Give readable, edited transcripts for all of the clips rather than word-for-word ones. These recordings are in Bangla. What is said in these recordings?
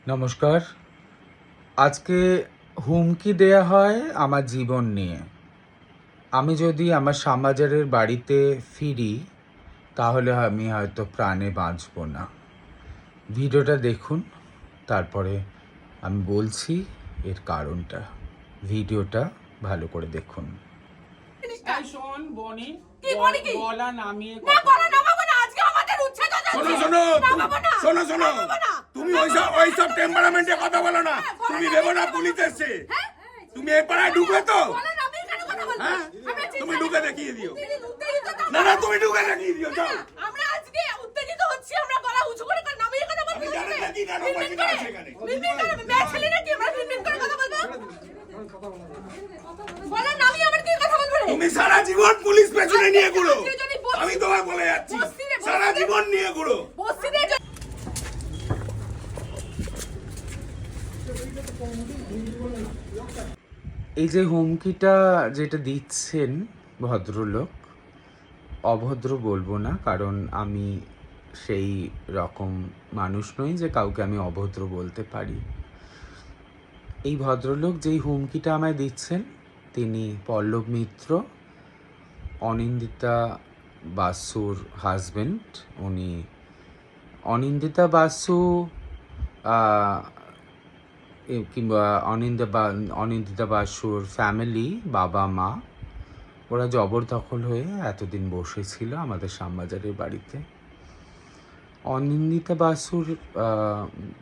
নমস্কার। আজকে হুমকি দেয়া হয় আমার জীবন নিয়ে। আমি যদি আমার শ্যামবাজারের বাড়িতে ফিরি তাহলে আমি হয়তো প্রাণে বাঁচব না। ভিডিওটা দেখুন, তারপরে আমি বলছি এর কারণটা। ভিডিওটা ভালো করে দেখুন। শোন বনি, কি বলি কি? গলা নামিয়ে না গলা নামাবো না, আজকে আমাদের উচ্ছেদ হচ্ছে। শোনো তুমি ওইসব টেম্পারামেন্টে কথা বলো না। তুমি ভেবো না পুলিশ এসছে। তুমি এই পাড়ায় ঢুকবে তো? গলা নামিয়ে কেন কথা বলবো? হ্যাঁ? আমরা তুমি ঢুকে দেখিয়ে দিও। উত্তেজিত তো। না তুমি ঢুকে দেখিয়ে দিও, যাও। আমরা আজকে উত্তেজিত হচ্ছি, আমরা গলা উঁচু করে নামিয়ে কথা বলবো। আমি জানি না কি জানো, বাকি না সেখানে। মিনমিন করে আমি ব্যাগ ছেলে নাকি আমরা মিনমিন করে কথা বলবো? গলা নামিয়ে আবার কি কথা বলবো রে? তুমি সারা জীবন পুলিশ পেছনে নিয়ে ঘুরো। আজকে যদি বস্তি- আমি তোমায় বলে যাচ্ছি, বস্তিতে- সারা জীবন নিয়ে ঘুরো। বস্তিতে যদি- এই যে হুমকিটা যেটা দিচ্ছেন ভদ্রলোক, অভদ্র বলবো না, কারণ আমি সেই রকম মানুষ নই যে কাউকে আমি অভদ্র বলতে পারি। এই ভদ্রলোক যেই হুমকিটা আমায় দিচ্ছেন, তিনি পল্লব মিত্র, অনিন্দিতা বাসুর হাজবেন্ড। উনি অনিন্দিতা বাসু কিংবা অনিন্দিতা বাসুর ফ্যামিলি, বাবা মা, ওরা জবরদখল হয়ে এতদিন বসেছিল আমাদের শ্যামবাজারের বাড়িতে। অনিন্দিতা বাসুর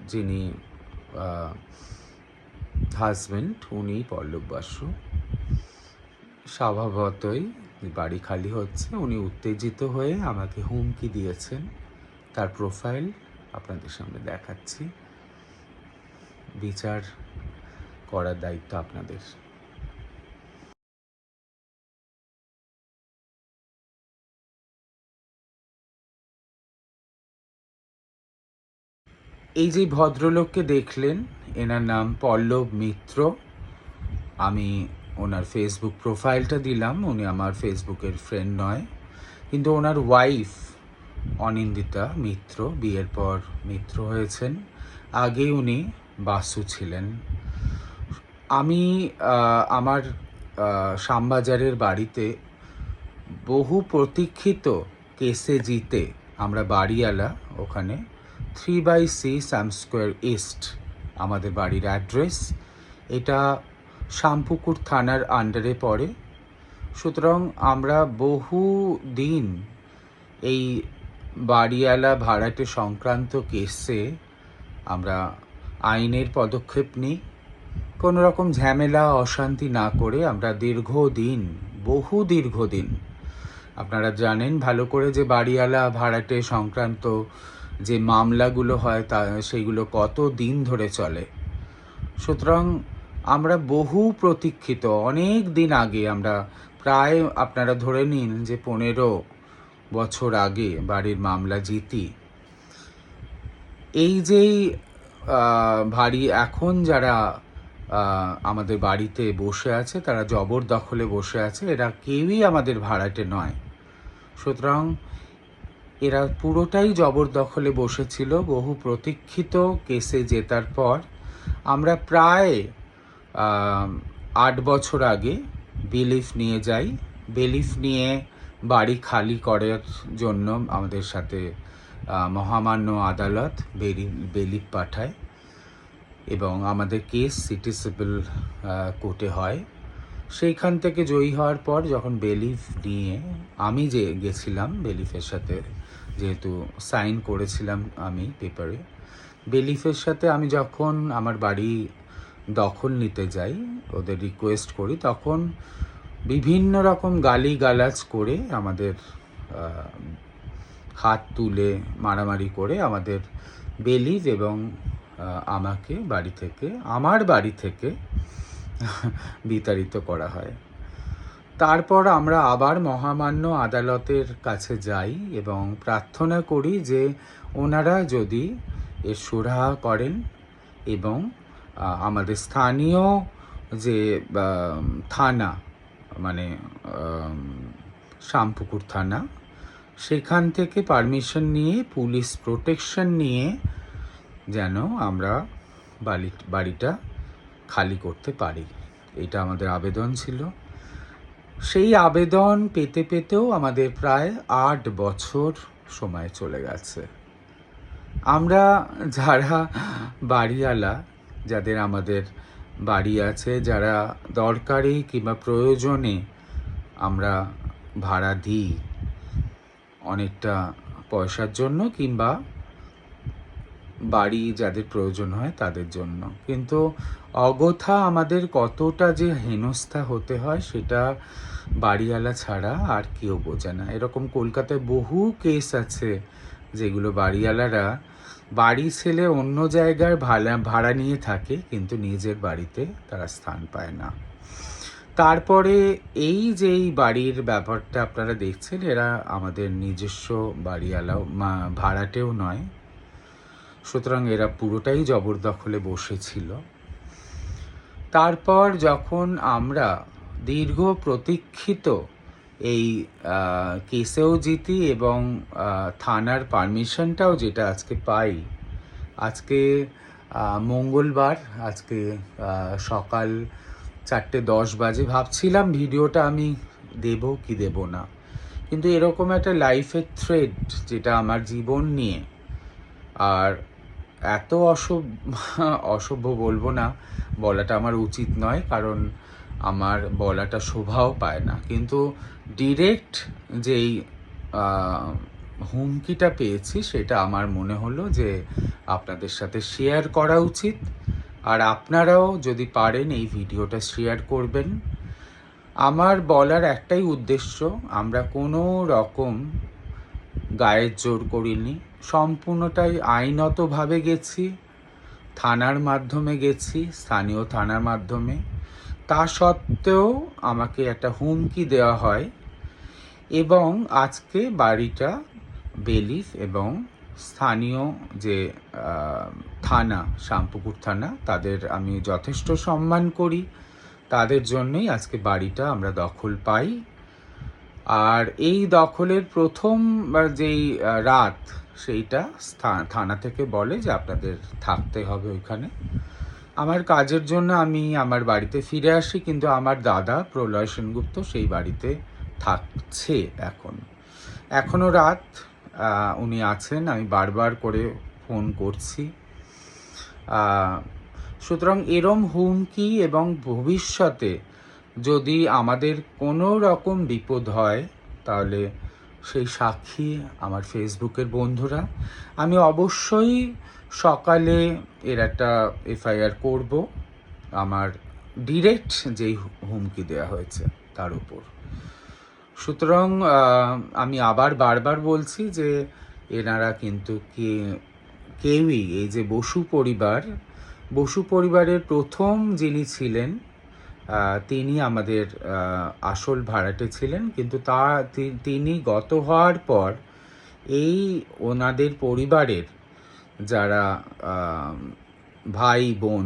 যিনি হাজবেন্ড, উনি পল্লব বাসু। স্বভাবতই বাড়ি খালি হচ্ছে, উনি উত্তেজিত হয়ে আমাকে হুমকি দিয়েছেন। তার প্রোফাইল আপনাদের সামনে দেখাচ্ছি। বিচার করার দায়িত্ব আপনাদের। এই যে ভদ্রলোককে দেখলেন, এনার নাম পল্লব মিত্র। আমি ওনার ফেসবুক প্রোফাইলটা দিলাম। উনি আমার ফেসবুকের ফ্রেন্ড নয়, কিন্তু ওনার ওয়াইফ অনিন্দিতা মিত্র, বিয়ের পর মিত্র হয়েছেন। আগে উনি বাসু ছিলেন। আমি আমার শ্যামবাজারের বাড়িতে বহু প্রতীক্ষিত কেসে জিতে আমরা বাড়িওয়ালা, ওখানে 3/C স্যাম স্কোয়ার ইস্ট আমাদের বাড়ির অ্যাড্রেস। এটা শ্যামপুকুর থানার আন্ডারে পড়ে। সুতরাং আমরা বহু দিন এই বাড়িওয়ালা ভাড়াটে সংক্রান্ত কেসে আমরা আইনের পদক্ষেপ নিই। কোনো রকম ঝামেলা অশান্তি না করে আমরা দীর্ঘদিন, বহু দীর্ঘদিন, আপনারা জানেন ভালো করে যে বাড়িওয়ালা ভাড়াটে সংক্রান্ত যে মামলাগুলো হয় তা সেইগুলো কত দিন ধরে চলে। সুতরাং আমরা বহু প্রতীক্ষিত, অনেক দিন আগে, আমরা প্রায় আপনারা ধরে নিন যে 15 বছর আগে বাড়ির মামলা জিতি। এই যেই ভারী এখন যারা আমাদের বাড়িতে বসে আছে, তারা জবরদখলে বসে আছে, এরা কেউই আমাদের ভাড়াটে নয়। সুতরাং এরা পুরোটাই জবরদখলে বসেছিল। বহু প্রতীক্ষিত কেসে জেতার পর আমরা প্রায় 8 বছর আগে বিলিফ নিয়ে যাই। বিলিফ নিয়ে বাড়ি খালি করার জন্য আমাদের সাথে মহামান্য আদালত বিলিফ পাঠায় এবং আমাদের কেস সিটি সিভিল কোর্টে হয়। সেইখান থেকে জয়ী হওয়ার পর যখন বিলিফ নিয়ে আমি যে গেছিলাম, বিলিফের সাথে যেহেতু সাইন করেছিলাম আমি পেপারে, বিলিফের সাথে আমি যখন আমার বাড়ি দখল নিতে যাই, ওদের রিকোয়েস্ট করি, তখন বিভিন্ন রকম গালিগালাজ করে আমাদের হাত তুলে মারামারি করে আমাদের বিলিফ এবং আমাকে আমার বাড়ি থেকে বিতাড়িত করা হয়। তারপর আমরা আবার মহামান্য আদালতের কাছে যাই এবং প্রার্থনা করি যে ওনারা যদি এর সুরাহা করেন এবং আমাদের স্থানীয় যে থানা, মানে শ্যামপুকুর থানা, সেখান থেকে পারমিশন নিয়ে, পুলিশ প্রোটেকশন নিয়ে যেন আমরা বাড়িটা খালি করতে পারি। এটা আমাদের আবেদন ছিল। সেই আবেদন পেতে পেতেও আমাদের প্রায় 8 বছর সময় চলে গেছে। আমরা যারা বাড়িওয়ালা, যাদের আমাদের বাড়ি আছে, যারা দরকারি কিংবা প্রয়োজনে আমরা ভাড়া দিই অনেকটা পয়সার জন্য কিংবা বাড়ি যাদের প্রয়োজন হয় তাদের জন্য, কিন্তু অগথা আমাদের কতটা যে হেনস্থা হতে হয় সেটা বাড়িওয়ালা ছাড়া আর কেউ বোঝে না। এরকম কলকাতায় বহু কেস আছে যেগুলো বাড়িওয়ালারা বাড়ি ছেড়ে অন্য জায়গার ভাড়া নিয়ে থাকে, কিন্তু নিজের বাড়িতে তারা স্থান পায় না। তারপরে এই যে এই বাড়ির ব্যাপারটা আপনারা দেখছেন, এরা আমাদের নিজস্ব বাড়িওয়ালা, ভাড়াটেও নয়, সুতরাং এরা পুরোটাই জবরদখলে বসেছিল। তারপর যখন আমরা দীর্ঘ প্রতীক্ষিত এই কেসেও জিতি এবং থানার পারমিশনটাও যেটা আজকে পাই, আজকে মঙ্গলবার, আজকে সকাল 4:10 বাজে। ভাবছিলাম ভিডিওটা আমি দেব কি দেব না, কিন্তু এরকম একটা লাইফের থ্রেড যেটা আমার জীবন নিয়ে, আর এত অসভ্য বলবো না, বলাটা আমার উচিত নয়, কারণ আমার বলাটা শোভাও পায় না, কিন্তু ডিরেক্ট যেই হুমকিটা পেয়েছি সেটা আমার মনে হলো যে আপনাদের সাথে শেয়ার করা উচিত। আর আপনারাও যদি পারেন এই ভিডিওটা শেয়ার করবেন। আমার বলার একটাই উদ্দেশ্য, আমরা কোনো রকম গায়ের জোর করিনি, সম্পূর্ণটাই আইনতভাবে গেছি, থানার মাধ্যমে গেছি, স্থানীয় থানার মাধ্যমে। তা সত্ত্বেও আমাকে একটা হুমকি দেওয়া হয় এবং আজকে বাড়িটা বেলিফ এবং স্থানীয় যে থানা, শ্যামপুকুর থানা, তাদের আমি যথেষ্ট সম্মান করি, তাদের জন্যই আজকে বাড়িটা আমরা দখল পাই। আর এই দখলের প্রথম যেই রাত, সেইটা থানা থেকে বলে যে আপনাদের থাকতে হবে ওইখানে। আমার কাজের জন্য আমি আমার বাড়িতে ফিরে আসি, কিন্তু আমার দাদা প্রলয় সেনগুপ্ত সেই বাড়িতে থাকছে এখনও রাত উনি আছেন। আমি বারবার করে ফোন করছি। সুতরাং এরম হুমকি এবং ভবিষ্যতে যদি আমাদের কোনো রকম বিপদ হয়, তাহলে সেই সাক্ষী আমার ফেসবুকের বন্ধুরা। আমি অবশ্যই সকালে এর একটা এফআইআর করব আমার ডিরেক্ট যেই হুমকি দেওয়া হয়েছে তার উপর। সুতরাং আমি আবার বারবার বলছি যে এনারা কিন্তু কেউই, এই যে বসু পরিবারের প্রথম যিনি ছিলেন তিনি আমাদের আসল ভাড়াটে ছিলেন, কিন্তু তিনি গত হওয়ার পর এই ওনাদের পরিবারের যারা ভাই বোন,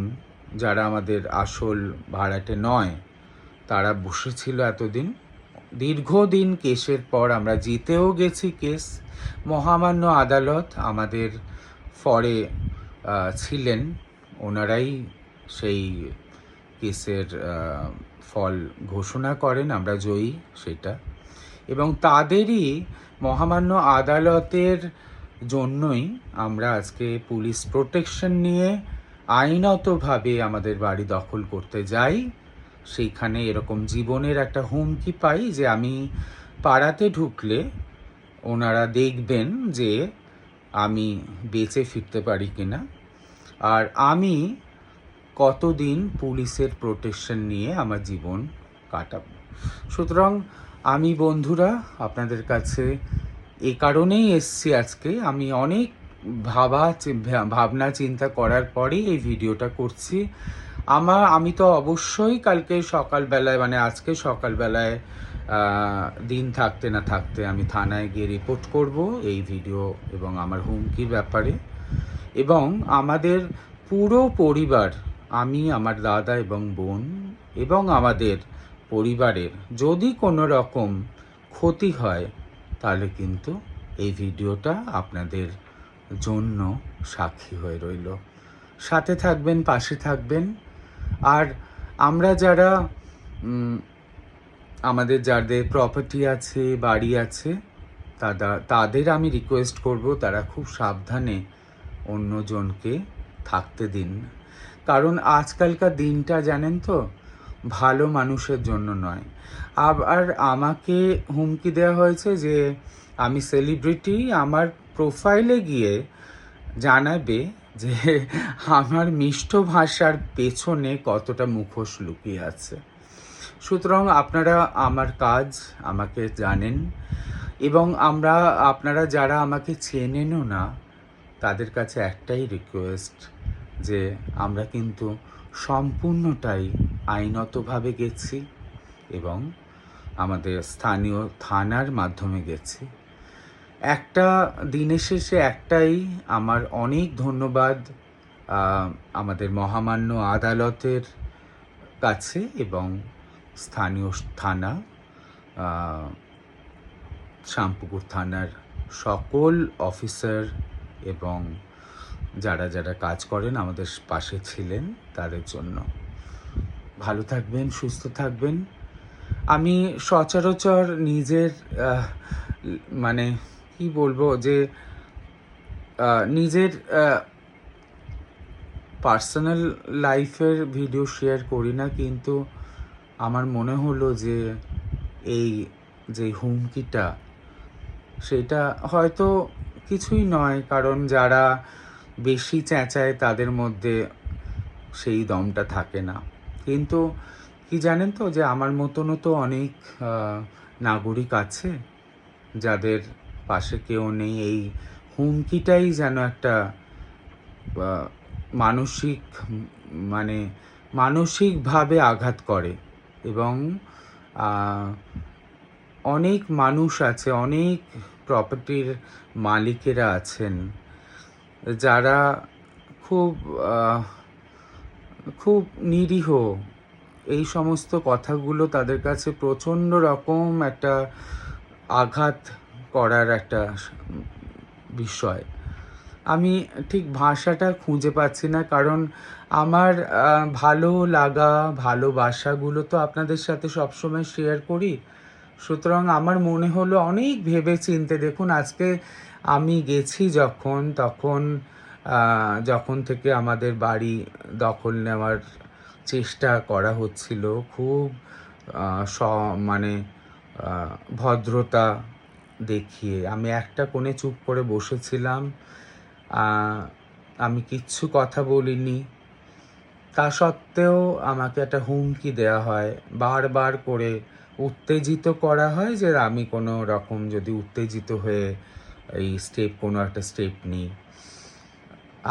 যারা আমাদের আসল ভাড়াটে নয়, তারা বসেছিল এতদিন। দীর্ঘদিন কেসের পর আমরা জিতেও গেছি কেস। মহামান্য আদালত আমাদের ফরে ছিলেন, ওনারাই সেই কেসের ফল ঘোষণা করেন, আমরা জয়ী সেটা। এবং তাদেরই মহামান্য আদালতের জন্যই আমরা আজকে পুলিশ প্রোটেকশন নিয়ে আইনতভাবে আমাদের বাড়ি দখল করতে যাই। সেইখানে এরকম জীবনের একটা হুমকি পাই যে আমি পাড়াতে ঢুকলে ওনারা দেখবেন যে আমি বেঁচে ফিরতে পারি কিনা, আর আমি কতদিন পুলিশের প্রোটেকশন নিয়ে আমার জীবন কাটাবো। সুতরাং আমি বন্ধুরা আপনাদের কাছে এই কারণেই এসছি আজকে। আমি অনেক ভাবনা চিন্তা করার পরেই এই ভিডিওটা করছি। আমি তো অবশ্যই কালকে সকালবেলায়, মানে আজকে সকালবেলায় দিন থাকতে না থাকতে আমি থানায় গিয়ে রিপোর্ট করব এই ভিডিও এবং আমার হুমকির ব্যাপারে। এবং আমাদের পুরো পরিবার, আমি, আমার দাদা এবং বোন এবং আমাদের পরিবারের যদি কোনো রকম ক্ষতি হয়, তাহলে কিন্তু এই ভিডিওটা আপনাদের জন্য সাক্ষী হয়ে রইল। সাথে থাকবেন, পাশে থাকবেন। আর আমরা যারা আমাদের যাদের প্রপার্টি আছে, বাড়ি আছে, তাদের আমি রিকোয়েস্ট করব তারা খুব সাবধানে অন্যজনকে থাকতে দিন। কারণ আজকালকার দিনটা জানেন তো ভালো মানুষের জন্য নয়। আবার আমাকে হুমকি দেওয়া হয়েছে যে আমি সেলিব্রিটি, আমার প্রোফাইলে গিয়ে জানাবে যে আমার মিষ্ট ভাষার পেছনে কতটা মুখোশ লুকিয়ে আছে। সুতরাং আপনারা আমার কাজ আমাকে জানেন, এবং আপনারা যারা আমাকে চেনেনও না তাদের কাছে একটাই রিকোয়েস্ট যে আমরা কিন্তু সম্পূর্ণটাই আইনতভাবে গেছি এবং আমাদের স্থানীয় থানার মাধ্যমে গেছি। একটা দিনের শেষে একটাই আমার অনেক ধন্যবাদ আমাদের মহামান্য আদালতের কাছে এবং স্থানীয় থানা, শ্যামপুকুর থানার সকল অফিসার এবং যারা যারা কাজ করেন আমাদের পাশে ছিলেন তাদের জন্য। ভালো থাকবেন, সুস্থ থাকবেন। আমি সচরাচর নিজের মানে কি বলবো যে নিজের পার্সোনাল লাইফের ভিডিও শেয়ার করি না, কিন্তু আমার মনে হলো যে এই যে হুমকিটা সেটা হয়তো কিছুই নয়, কারণ যারা বেশি চেঁচায় তাদের মধ্যে সেই দমটা থাকে না। কিন্তু কি জানেন তো যে আমার মতনও তো অনেক নাগরিক আছে যাদের পাশে কেউ নেই। এই হুমকিটাই যেন একটা মানসিকভাবে আঘাত করে, এবং অনেক মানুষ আছে, অনেক প্রপার্টির মালিকেরা আছেন যারা খুব নিরীহ। এই সমস্ত কথাগুলো তাদের কাছে প্রচণ্ড রকম একটা আঘাত করার একটা বিষয়। আমি ঠিক ভাষাটা খুঁজে পাচ্ছি না, কারণ আমার ভালো লাগা ভালোবাসাগুলো তো আপনাদের সাথে সবসময় শেয়ার করি। সুতরাং আমার মনে হলো অনেক ভেবে চিনতে, দেখুন আজকে আমি গেছি যখন থেকে আমাদের বাড়ি দখল নেওয়ার চেষ্টা করা হচ্ছিল, খুব ভদ্রতা দেখিয়ে আমি একটা কোণে চুপ করে বসেছিলাম, আমি কিচ্ছু কথা বলিনি। তা সত্ত্বেও আমাকে একটা হুমকি দেওয়া হয়, বারবার করে উত্তেজিত করা হয় যে আমি কোনো রকম যদি উত্তেজিত হয়ে এই কোনো একটা স্টেপ নিই।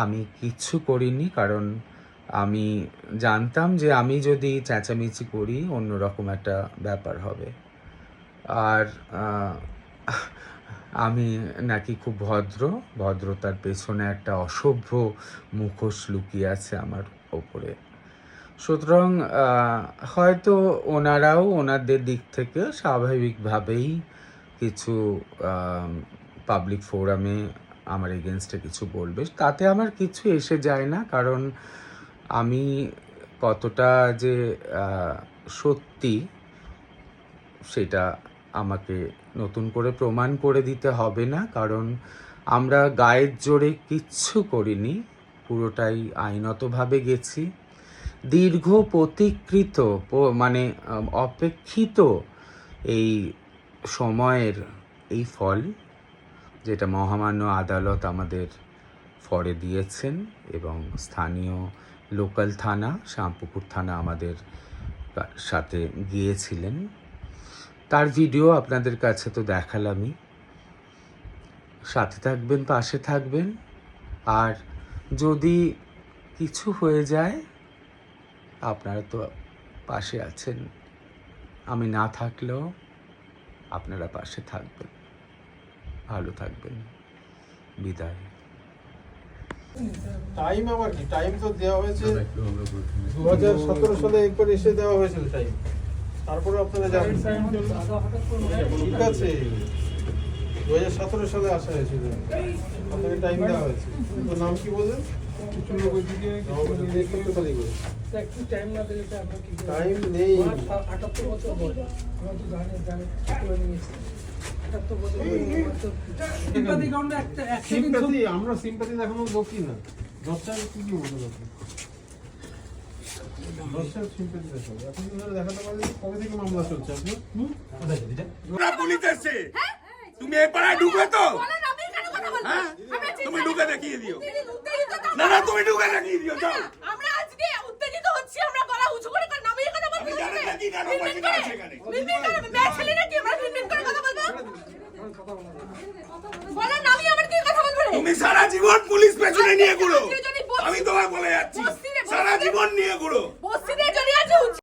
আমি কিচ্ছু করিনি, কারণ আমি জানতাম যে আমি যদি চেঁচামেচি করি অন্যরকম একটা ব্যাপার হবে। আর আমি নাকি খুব ভদ্রতার পেছনে একটা অসভ্য মুখোশ লুকিয়ে আছে আমার ওপরে। সুতরাং হয়তো ওনারাও ওনাদের দিক থেকে স্বাভাবিকভাবেই কিছু পাবলিক ফোরামে আমার এগেনস্টে কিছু বলবে, তাতে আমার কিছু এসে যায় না, কারণ আমি কতটা যে সত্যি সেটা আমাকে নতুন করে প্রমাণ করে দিতে হবে না, কারণ আমরা গায়ের জোরে কিচ্ছু করিনি, পুরোটাই আইনতভাবে গেছি। দীর্ঘ প্রতীক্ষিত অপেক্ষিত এই সময়ের এই ফল, যেটা মহামান্য আদালত আমাদের ফরে দিয়েছেন, এবং স্থানীয় লোকাল থানা শ্যামপুকুর থানা আমাদের সাথে গিয়েছিলেন, তার ভিডিও আপনাদের কাছে তো দেখালামই। সাথে থাকবেন, পাশে থাকবেন, আর যদি কিছু হয়ে যায় আপনারা তো পাশে আছেন, আমি না থাকলেও আপনারা পাশে থাকবেন। ভালো থাকবেন, বিদায়। টাইম আবার কি, টাইম তো দেওয়া হয়েছে 2017 সালে একবার এসে দেওয়া হয়েছিল টাইম, তারপরে আপনারা জানেন। ঠিক আছে, 2017 সালে আসা হয়েছিল, আপনাকে টাইম দেওয়া হয়েছে। তোর নাম কি বললেন? কিছু লোক ওইদিকে জিজ্ঞেস করতে পারি করে একটু টাইম না দিলে তো আমরা কি টাইম নেই 78 বছর বয়স আমরা তো জানি করে নিয়েছি 78 বছর সিম্পাথি গ্রাউন্ডে একটা সিম্পাথি আমরা সিম্পাথি দেখানোর লোকই না 10 টাকা কি বলতে পারছি 10 টাকা সিম্পাথি দেখাবো এখন ধরে দেখাতে পারলে কবে থেকে মামলা চলছে আপনি ওরা পুলিশ এসছে তুমি এই পাড়ায় ঢুকবে তো বলেন আমি কেন কথা বলবো হ্যাঁ আমরা তুমি ঢুকে দেখিয়ে দিও উত্তেজিত তো- না না তুমি ঢুকে দেখিয়ে দিও যাও আমরা আজকে উত্তেজিত হচ্ছি আমরা গলা উঁচু করে নামিয়ে কথা বলবো আমি জানি না কি কেন পাচ্ছি না সেখানে মিনমিন করে মেয়ে ছেলে নাকি আমরা মিনমিন করে কথা বলবো বলেন আমি আমার কি কথা বলবো রে তুমি সারা জীবন পুলিশ পেছনে নিয়ে ঘুরো আপনি যদি বস্তি- আমি তোমায় বলে যাচ্ছি বস্তিতে- সারা জীবন নিয়ে ঘুরো